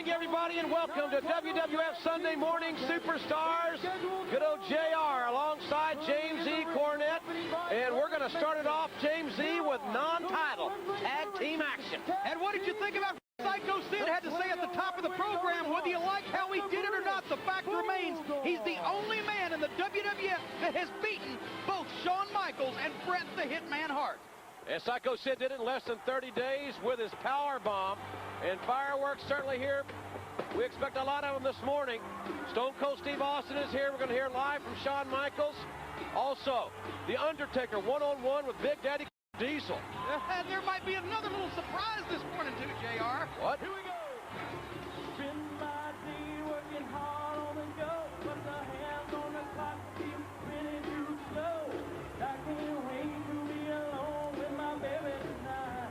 morning, everybody, and welcome to WWF Sunday Morning Superstars. Good old JR alongside James E. Cornette. And we're going to start it off, James E., with non-title tag team action. And what did you think about Psycho Sid had to say at the top of the program? Whether you like how he did it or not, the fact remains he's the only man in the WWF that has beaten both Shawn Michaels and Bret the Hitman Hart. And Psycho Sid did it in less than 30 days with his power bomb. And fireworks certainly here. We expect a lot of them this morning. Stone Cold Steve Austin is here. We're going to hear live from Shawn Michaels. Also, The Undertaker one-on-one with Big Daddy Diesel. And there might be another little surprise this morning too, JR. What? Here we go. Spend my day working hard on the go, but the hands on the clock keep spinning too slow. I can't wait to be alone with my baby tonight.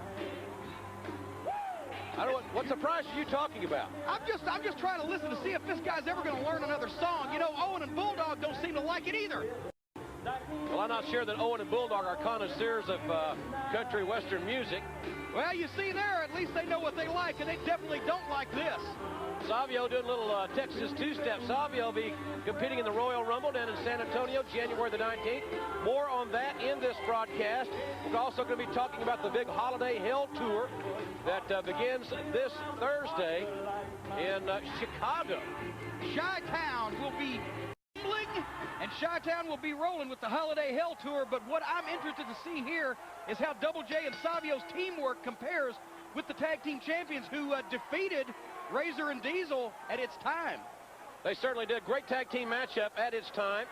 I don't know what surprise are you talking about? I'm just trying to listen to see if this guy's ever going to learn another song. You know, Owen and Bulldog don't seem to like it either. Well, I'm not sure that Owen and Bulldog are connoisseurs of country western music. Well, you see there, at least they know what they like, and they definitely don't like this. Savio doing a little Texas two-step. Savio will be competing in the Royal Rumble down in San Antonio, January the 19th. More on that in this broadcast. We're also going to be talking about the big Holiday Hell Tour that begins this Thursday in Chicago. Chi-Town will be tumbling, and Chi-Town will be rolling with the Holiday Hell Tour. But what I'm interested to see here is how Double J and Savio's teamwork compares with the tag team champions who defeated Razor and Diesel at its time. They certainly did. Great tag team matchup at its time.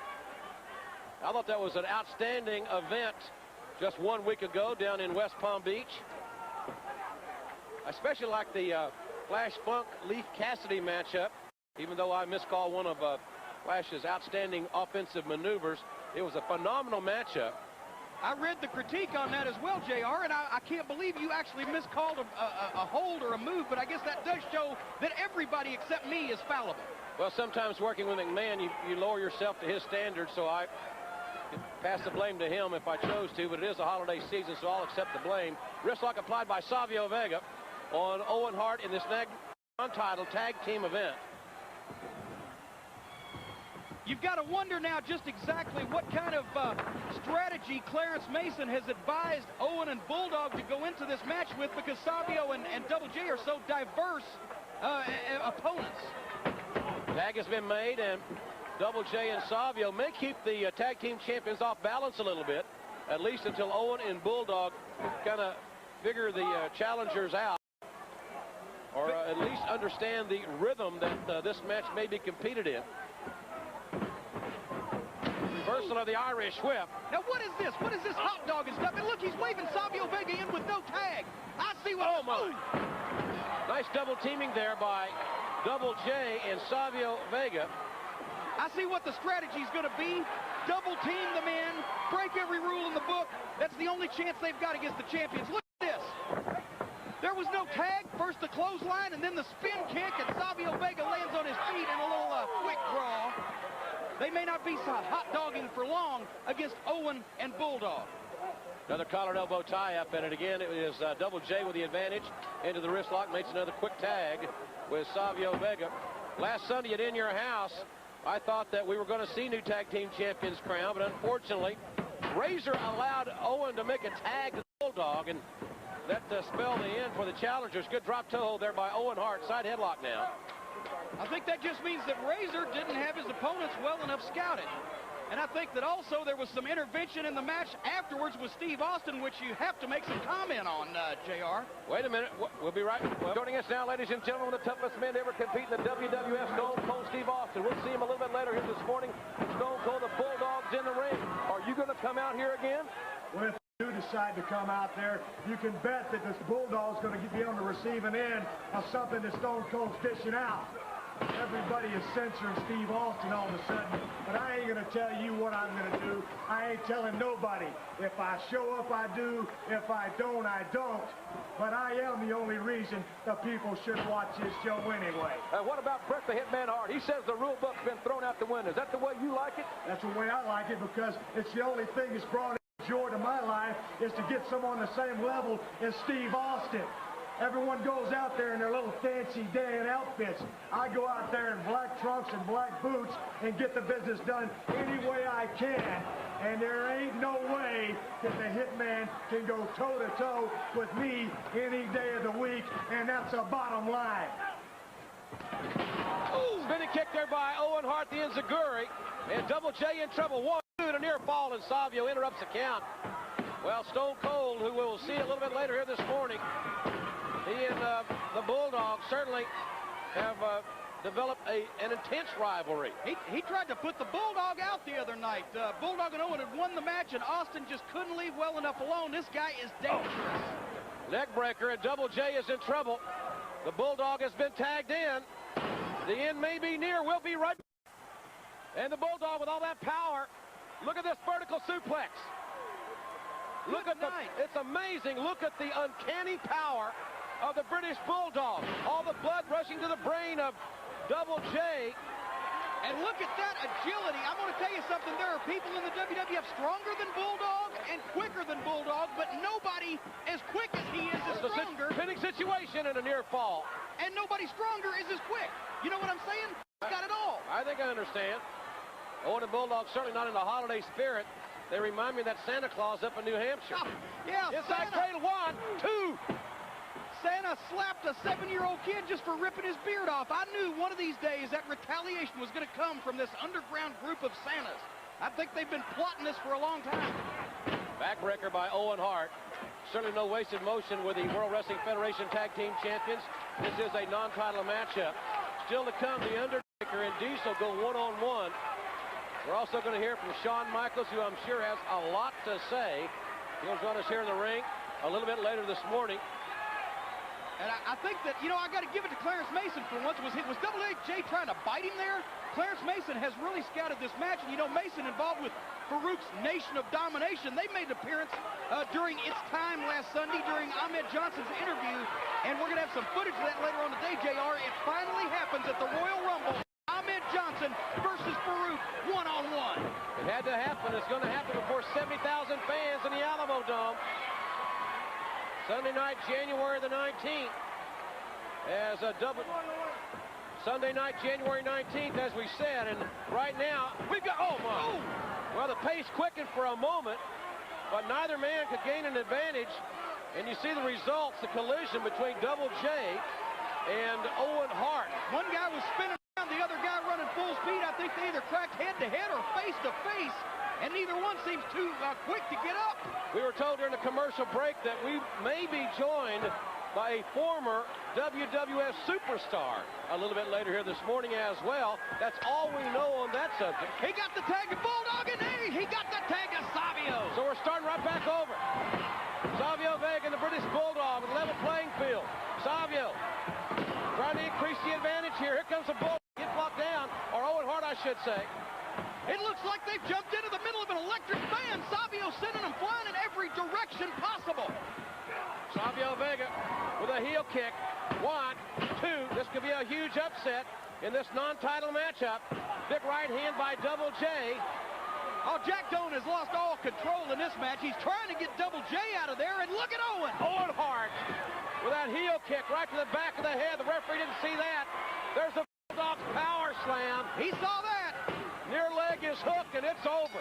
I thought that was an outstanding event just 1 week ago down in West Palm Beach. I especially like the Flash Funk Leaf Cassidy matchup, even though I miscalled one of Flash's outstanding offensive maneuvers. It was a phenomenal matchup. I read the critique on that as well, JR, and I can't believe you actually miscalled a hold or a move, but I guess that does show that everybody except me is fallible. Well, sometimes working with McMahon, you lower yourself to his standards, so I pass the blame to him if I chose to, but it is a holiday season, so I'll accept the blame. Wrist lock applied by Savio Vega on Owen Hart in this non-title tag team event. You've got to wonder now just exactly what kind of strategy Clarence Mason has advised Owen and Bulldog to go into this match with, because Savio and Double J are so diverse opponents. Tag has been made, and Double J and Savio may keep the tag team champions off balance a little bit, at least until Owen and Bulldog kind of figure the challengers out, or at least understand the rhythm that this match may be competed in. Reversal of the Irish whip. Now what is this? What is this hot dog and stuff? And look, he's waving Savio Vega in with no tag. I see what... Oh, my. Nice double teaming there by Double J and Savio Vega. I see what the strategy is going to be. Double team the men, break every rule in the book. That's the only chance they've got against the champions. Look at this. There was no tag. First the clothesline, and then the spin kick, and Savio Vega lands on his feet in a little quick draw. They may not be hot-dogging for long against Owen and Bulldog. Another collar and elbow tie-up, and again, it is Double J with the advantage into the wrist lock. Makes another quick tag with Savio Vega. Last Sunday at In Your House, I thought that we were going to see new tag team champions crowned, but unfortunately, Razor allowed Owen to make a tag to Bulldog, and that spelled the end for the challengers. Good drop toe hold there by Owen Hart. Side headlock now. I think that just means that Razor didn't have his opponents well enough scouted. And I think that also there was some intervention in the match afterwards with Steve Austin, which you have to make some comment on, JR. Wait a minute. We'll be right. Joining us now, ladies and gentlemen, the toughest man to ever compete in the WWF, Stone Cold Steve Austin. We'll see him a little bit later here this morning. Stone Cold, the Bulldog's in the ring. Are you going to come out here again? Well, if you decide to come out there, you can bet that this Bulldog's going to be on the receiving end of something that Stone Cold's dishing out. Everybody is censoring Steve Austin all of a sudden, but I ain't going to tell you what I'm going to do. I ain't telling nobody. If I show up, I do. If I don't, I don't. But I am the only reason the people should watch this show anyway. What about Bret the Hitman Hart? He says the rule book's been thrown out the window. Is that the way you like it? That's the way I like it, because it's the only thing that's brought joy to my life is to get someone on the same level as Steve Austin. Everyone goes out there in their little fancy Dan outfits. I go out there in black trunks and black boots and get the business done any way I can. And there ain't no way that the Hitman can go toe-to-toe with me any day of the week, and that's the bottom line. Ooh, spinning kick there by Owen Hart, the Enziguri, and Double J in trouble. 1, 2, and a near fall, and Savio interrupts the count. Well, Stone Cold, who we'll see a little bit later here this morning, he and the Bulldog certainly have developed an intense rivalry. He tried to put the Bulldog out the other night. Bulldog and Owen had won the match, and Austin just couldn't leave well enough alone. This guy is dangerous. Neck breaker, and Double J is in trouble. The Bulldog has been tagged in. The end may be near. We'll be right back. And the Bulldog with all that power. Look at this vertical suplex. Look at it's amazing. Look at the uncanny power of the British Bulldog. All the blood rushing to the brain of Double J. And look at that agility. I'm going to tell you something. There are people in the WWF stronger than Bulldog and quicker than Bulldog, but nobody as quick as he is stronger. Pinning situation and a near fall. And nobody stronger is as quick. You know what I'm saying? Got it all. I think I understand. Owen and Bulldog certainly not in the holiday spirit. They remind me of that Santa Claus up in New Hampshire. Oh, yeah, inside cradle, 1, 2. Santa slapped a 7-year-old kid just for ripping his beard off. I knew one of these days that retaliation was going to come from this underground group of Santas. I think they've been plotting this for a long time. Backbreaker by Owen Hart. Certainly no wasted motion with the World Wrestling Federation Tag Team Champions. This is a non-title matchup. Still to come, The Undertaker and Diesel go one-on-one. We're also going to hear from Shawn Michaels, who I'm sure has a lot to say. He'll join us here in the ring a little bit later this morning. And I think that, you know, I got to give it to Clarence Mason for once. Was Double J trying to bite him there? Clarence Mason has really scouted this match. And, you know, Mason involved with Farouk's Nation of Domination. They made an appearance during its time last Sunday during Ahmed Johnson's interview. And we're going to have some footage of that later on today, JR. It finally happens at the Royal Rumble. Ahmed Johnson versus Farouk, one-on-one. It had to happen. It's going to happen before 70,000 fans in the Alamo Dome. Sunday night, January the 19th, as a double. Sunday night, January 19th, as we said, and right now, we've got, oh my. Well, the pace quickened for a moment, but neither man could gain an advantage, and you see the results, the collision between Double J and Owen Hart. One guy was spinning around, the other guy running full speed. I think they either cracked head-to-head or face-to-face, and neither one seems too quick to get up. We were told during the commercial break that we may be joined by a former WWF superstar a little bit later here this morning as well. That's all we know on that subject. He got the tag to Bulldog, and he got the tag to Savio. So we're starting right back over. Savio Vega and the British Bulldog with a level playing field. Savio trying to increase the advantage here. Here comes the Bulldog. Get blocked down, or Owen Hart, I should say. It looks like they've jumped into the middle of an electric fan. Savio sending them flying in every direction possible. Savio Vega with a heel kick. 1, 2. This could be a huge upset in this non-title matchup. Big right hand by Double J. Oh, Jack Doan has lost all control in this match. He's trying to get Double J out of there, and look at Owen. Owen Hart with that heel kick right to the back of the head. The referee didn't see that. There's the Bulldog's power slam. He saw that. Near leg is hooked, and it's over.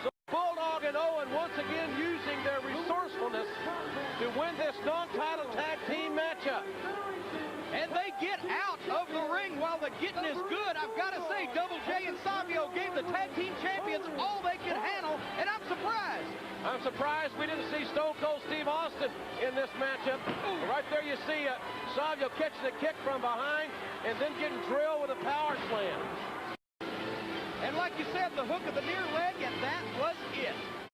So Bulldog and Owen once again using their resourcefulness to win this non-title tag team matchup. And they get out of the ring while the getting is good. I've got to say, Double J and Savio gave the tag team champions all they could handle, and I'm surprised. I'm surprised we didn't see Stone Cold Steve Austin in this matchup. Right there you see Savio catching the kick from behind and then getting drilled with a power slam. And like you said, the hook of the near leg, and that was it.